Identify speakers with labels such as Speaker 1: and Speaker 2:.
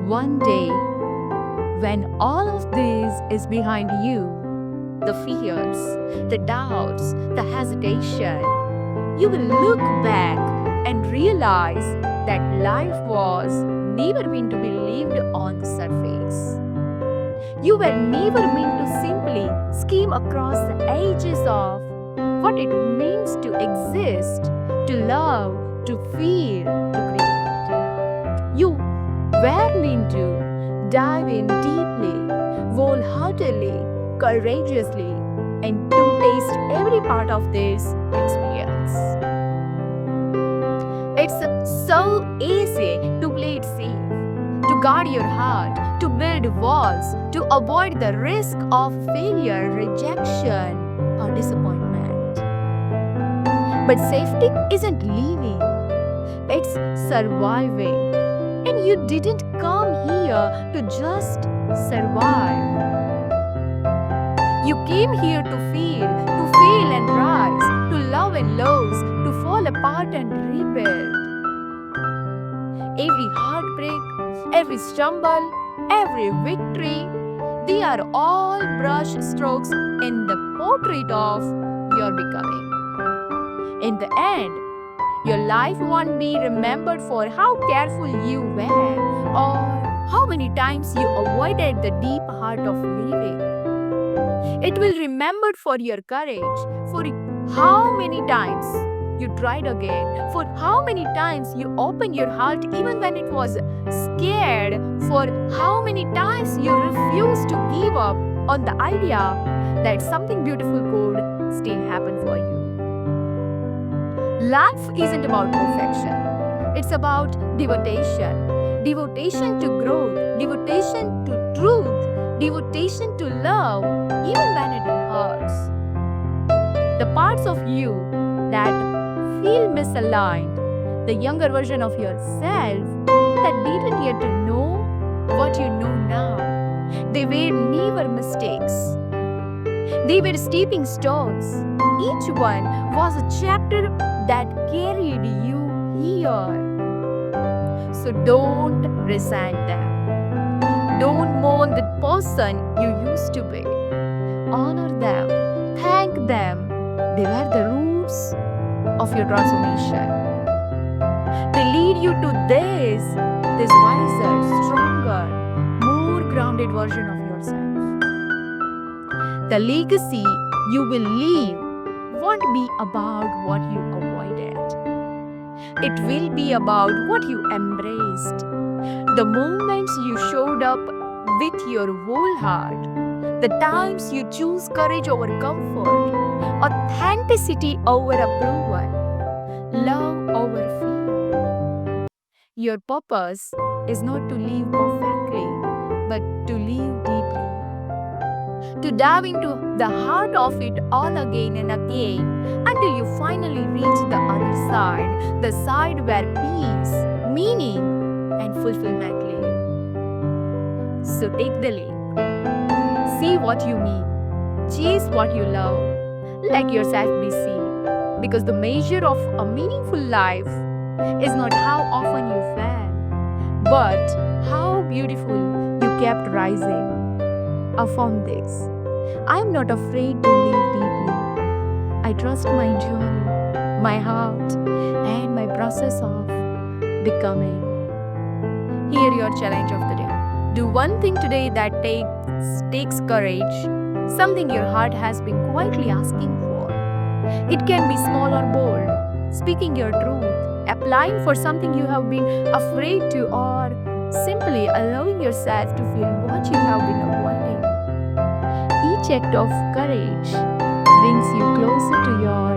Speaker 1: One day, when all of this is behind you, the fears, the doubts, the hesitation, you will look back and realize that life was never meant to be lived on the surface. You were never meant to simply skim across the edges of what it means to exist, to love, to feel, to create. You were meant to dive in deeply, wholeheartedly, courageously, and to taste every part of this experience. It's so easy to play it safe, to guard your heart, to build walls, to avoid the risk of failure, rejection, or disappointment. But safety isn't living, it's surviving. And you didn't come here to just survive. You came here to fail and rise, to love and lose, to fall apart and rebuild. Every heartbreak, every stumble, every victory, they are all brush strokes in the portrait of your becoming. In the end, your life won't be remembered for how careful you were or how many times you avoided the deep heart of living. It will remembered for your courage, for how many times you tried again, for how many times you opened your heart even when it was scared, for how many times you refused to give up on the idea that something beautiful could still happen for you. Life isn't about perfection. It's about devotion. Devotion to growth, devotion to truth, devotion to love, even when it hurts. The parts of you that feel misaligned, the younger version of yourself that didn't yet know what you know now, they were never mistakes. They were stepping stones. Each one was a chapter that carried you here. So don't resent them. Don't mourn the person you used to be. Honor them. Thank them. They were the roots of your transformation. They lead you to this wiser, stronger, more grounded version of yourself. The legacy you will leave won't be about what you avoided. It will be about what you embraced. The moments you showed up with your whole heart. The times you choose courage over comfort. Authenticity over approval. Love over fear. Your purpose is not to live perfectly, but to live deeply. To dive into the heart of it all again and again until you finally reach the other side, the side where peace, meaning, and fulfillment live. So take the leap. See what you mean. Chase what you love. Let yourself be seen. Because the measure of a meaningful life is not how often you fell, but how beautiful you kept rising. Affirm this. I am not afraid to live deeply. I trust my journey, my heart, and my process of becoming. Here your challenge of the day. Do one thing today that takes courage, something your heart has been quietly asking for. It can be small or bold, speaking your truth, applying for something you have been afraid to, or simply allowing yourself to feel what you have been avoiding. Each act of courage brings you closer to your